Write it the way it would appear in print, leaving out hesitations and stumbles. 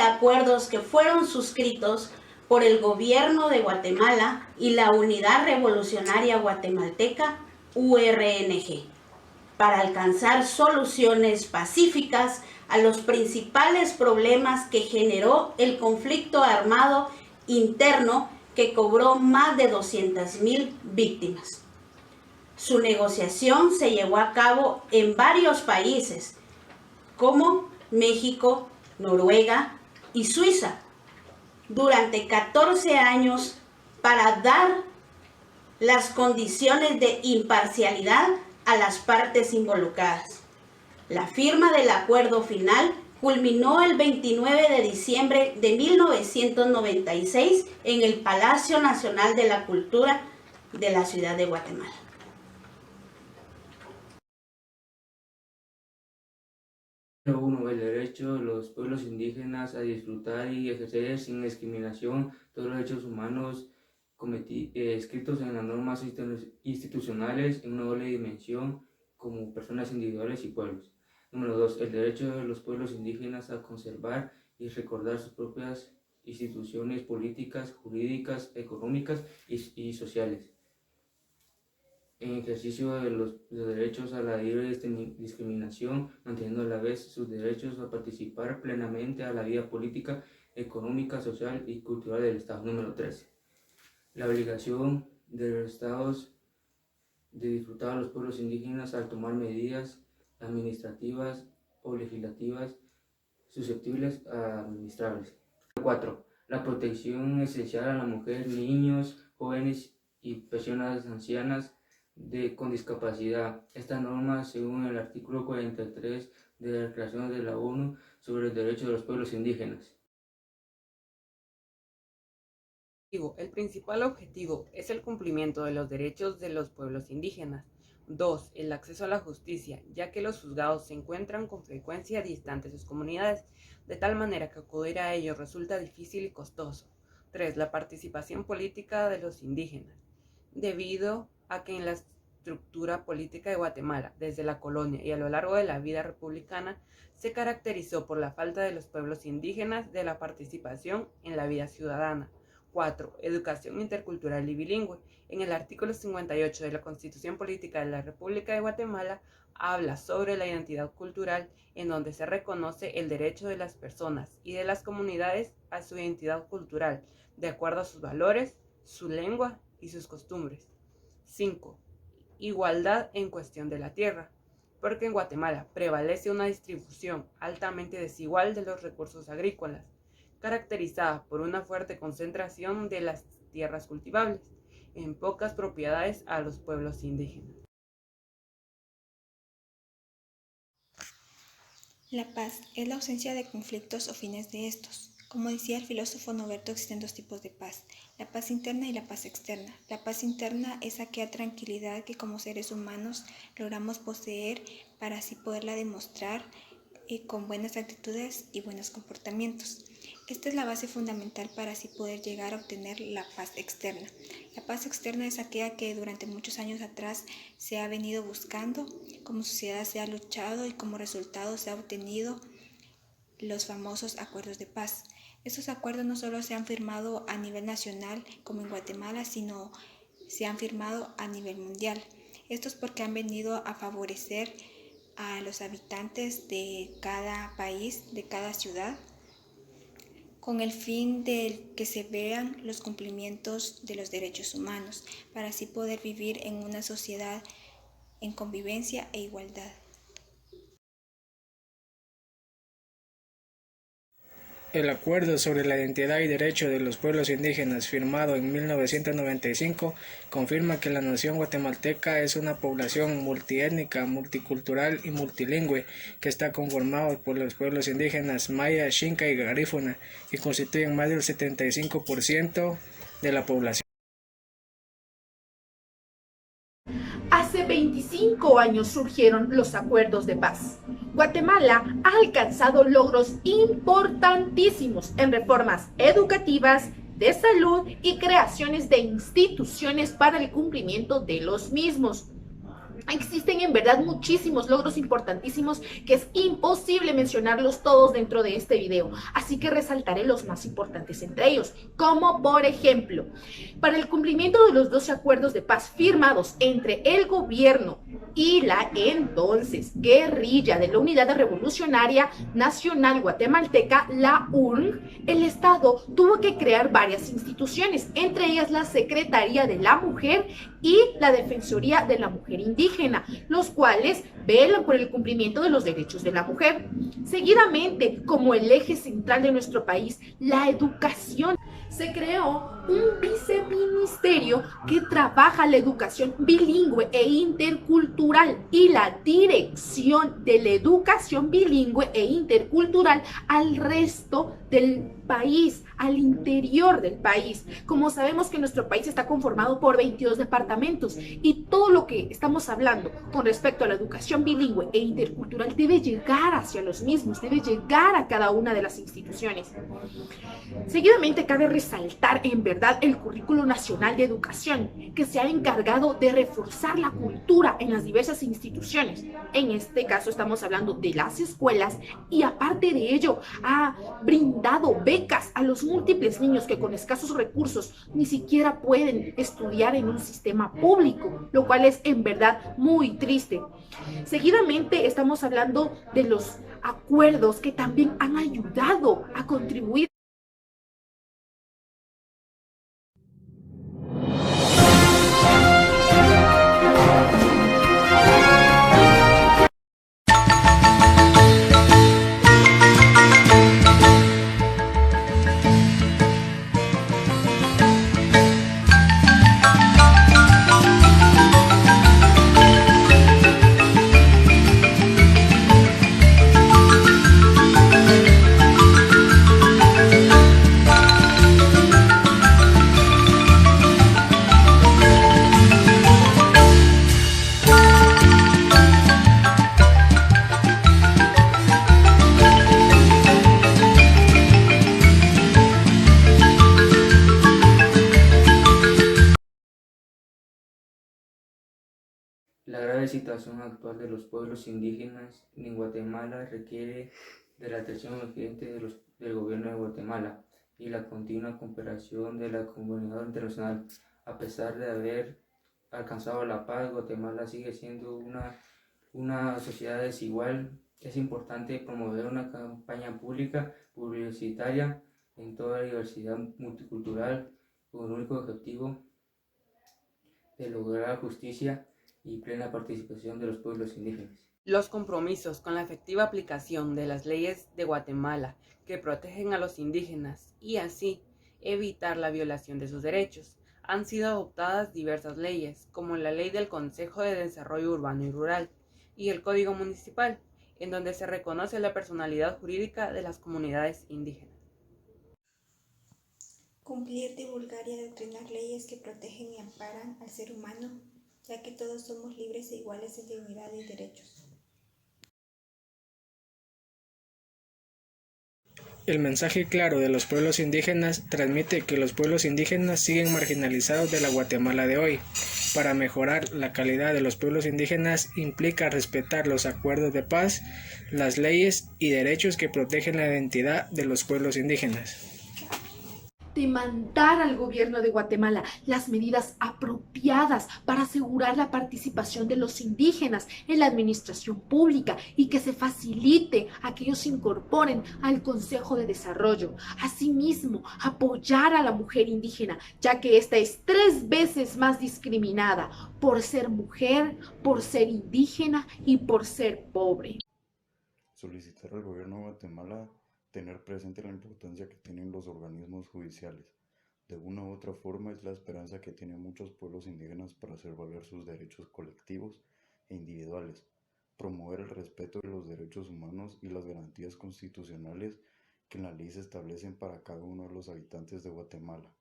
acuerdos que fueron suscritos por el gobierno de Guatemala y la Unidad Revolucionaria Guatemalteca, URNG, para alcanzar soluciones pacíficas a los principales problemas que generó el conflicto armado interno que cobró más de 200,000 víctimas. Su negociación se llevó a cabo en varios países como México, Noruega y Suiza durante 14 años para dar las condiciones de imparcialidad a las partes involucradas. La firma del acuerdo final culminó el 29 de diciembre de 1996 en el Palacio Nacional de la Cultura de la ciudad de Guatemala. Número 1. El derecho de los pueblos indígenas a disfrutar y ejercer sin discriminación todos los derechos humanos escritos en las normas institucionales en una doble dimensión como personas individuales y pueblos. Número 2. El derecho de los pueblos indígenas a conservar y recordar sus propias instituciones políticas, jurídicas, económicas y sociales, en ejercicio de los derechos a la libre discriminación, manteniendo a la vez sus derechos a participar plenamente a la vida política, económica, social y cultural del Estado. Número 13. La obligación de los Estados de disfrutar a los pueblos indígenas al tomar medidas administrativas o legislativas susceptibles a administrables. 4. La protección esencial a la mujer, niños, jóvenes y personas ancianas con discapacidad. Esta norma, según el artículo 43 de la Declaración de la ONU sobre el derecho de los pueblos indígenas. El principal objetivo es el cumplimiento de los derechos de los pueblos indígenas. 2. El acceso a la justicia, ya que los juzgados se encuentran con frecuencia distantes de sus comunidades, de tal manera que acudir a ellos resulta difícil y costoso. 3. La participación política de los indígenas, debido a que en la estructura política de Guatemala, desde la colonia y a lo largo de la vida republicana, se caracterizó por la falta de los pueblos indígenas de la participación en la vida ciudadana. 4. Educación intercultural y bilingüe. En el artículo 58 de la Constitución Política de la República de Guatemala habla sobre la identidad cultural, en donde se reconoce el derecho de las personas y de las comunidades a su identidad cultural, de acuerdo a sus valores, su lengua y sus costumbres. 5. Igualdad en cuestión de la tierra, porque en Guatemala prevalece una distribución altamente desigual de los recursos agrícolas, caracterizada por una fuerte concentración de las tierras cultivables, en pocas propiedades a los pueblos indígenas. La paz es la ausencia de conflictos o fines de estos. Como decía el filósofo Noverto, existen dos tipos de paz, la paz interna y la paz externa. La paz interna es aquella tranquilidad que como seres humanos logramos poseer para así poderla demostrar con buenas actitudes y buenos comportamientos. Esta es la base fundamental para así poder llegar a obtener la paz externa. La paz externa es aquella que durante muchos años atrás se ha venido buscando, como sociedad se ha luchado y como resultado se ha obtenido los famosos acuerdos de paz. Estos acuerdos no solo se han firmado a nivel nacional como en Guatemala, sino se han firmado a nivel mundial. Esto es porque han venido a favorecer a los habitantes de cada país, de cada ciudad, con el fin de que se vean los cumplimientos de los derechos humanos, para así poder vivir en una sociedad en convivencia e igualdad. El acuerdo sobre la identidad y derecho de los pueblos indígenas, firmado en 1995, confirma que la nación guatemalteca es una población multiétnica, multicultural y multilingüe que está conformada por los pueblos indígenas maya, xinca y garífuna y constituyen más del 75% de la población. Hace 25 años surgieron los acuerdos de paz. Guatemala ha alcanzado logros importantísimos en reformas educativas, de salud y creaciones de instituciones para el cumplimiento de los mismos. Existen en verdad muchísimos logros importantísimos que es imposible mencionarlos todos dentro de este video, así que resaltaré los más importantes entre ellos, como por ejemplo, para el cumplimiento de los 12 acuerdos de paz firmados entre el gobierno y la entonces guerrilla de la Unidad Revolucionaria Nacional Guatemalteca, la URNG, el Estado tuvo que crear varias instituciones, entre ellas la Secretaría de la Mujer y la Defensoría de la Mujer Indígena, los cuales velan por el cumplimiento de los derechos de la mujer. Seguidamente, como el eje central de nuestro país, la educación. Se creó un viceministerio que trabaja la educación bilingüe e intercultural y la dirección de la educación bilingüe e intercultural al resto del país, al interior del país. Como sabemos que nuestro país está conformado por 22 departamentos y todo lo que estamos hablando con respecto a la educación bilingüe e intercultural debe llegar hacia los mismos, debe llegar a cada una de las instituciones. Seguidamente cabe resaltar en verdad el Currículo Nacional de Educación, que se ha encargado de reforzar la cultura en las diversas instituciones. En este caso estamos hablando de las escuelas y aparte de ello ha brindado becas a los múltiples niños que con escasos recursos ni siquiera pueden estudiar en un sistema público, lo cual es en verdad muy triste. Seguidamente estamos hablando de los acuerdos que también han ayudado a contribuir. La grave situación actual de los pueblos indígenas en Guatemala requiere de la atención urgente del gobierno de Guatemala y la continua cooperación de la comunidad internacional. A pesar de haber alcanzado la paz, Guatemala sigue siendo una sociedad desigual. Es importante promover una campaña pública, publicitaria, en toda la diversidad multicultural, con el único objetivo de lograr justicia y plena participación de los pueblos indígenas. Los compromisos con la efectiva aplicación de las leyes de Guatemala que protegen a los indígenas y así evitar la violación de sus derechos. Han sido adoptadas diversas leyes, como la Ley del Consejo de Desarrollo Urbano y Rural y el Código Municipal, en donde se reconoce la personalidad jurídica de las comunidades indígenas. Cumplir, divulgar y adoctrinar leyes que protegen y amparan al ser humano, ya que todos somos libres e iguales en dignidad y derechos. El mensaje claro de los pueblos indígenas transmite que los pueblos indígenas siguen marginalizados de la Guatemala de hoy. Para mejorar la calidad de los pueblos indígenas implica respetar los acuerdos de paz, las leyes y derechos que protegen la identidad de los pueblos indígenas. Demandar al gobierno de Guatemala las medidas apropiadas para asegurar la participación de los indígenas en la administración pública y que se facilite a que ellos se incorporen al Consejo de Desarrollo. Asimismo, apoyar a la mujer indígena, ya que esta es 3 veces más discriminada por ser mujer, por ser indígena y por ser pobre. Solicitar al gobierno de Guatemala tener presente la importancia que tienen los organismos judiciales. De una u otra forma es la esperanza que tienen muchos pueblos indígenas para hacer valer sus derechos colectivos e individuales, promover el respeto de los derechos humanos y las garantías constitucionales que en la ley se establecen para cada uno de los habitantes de Guatemala.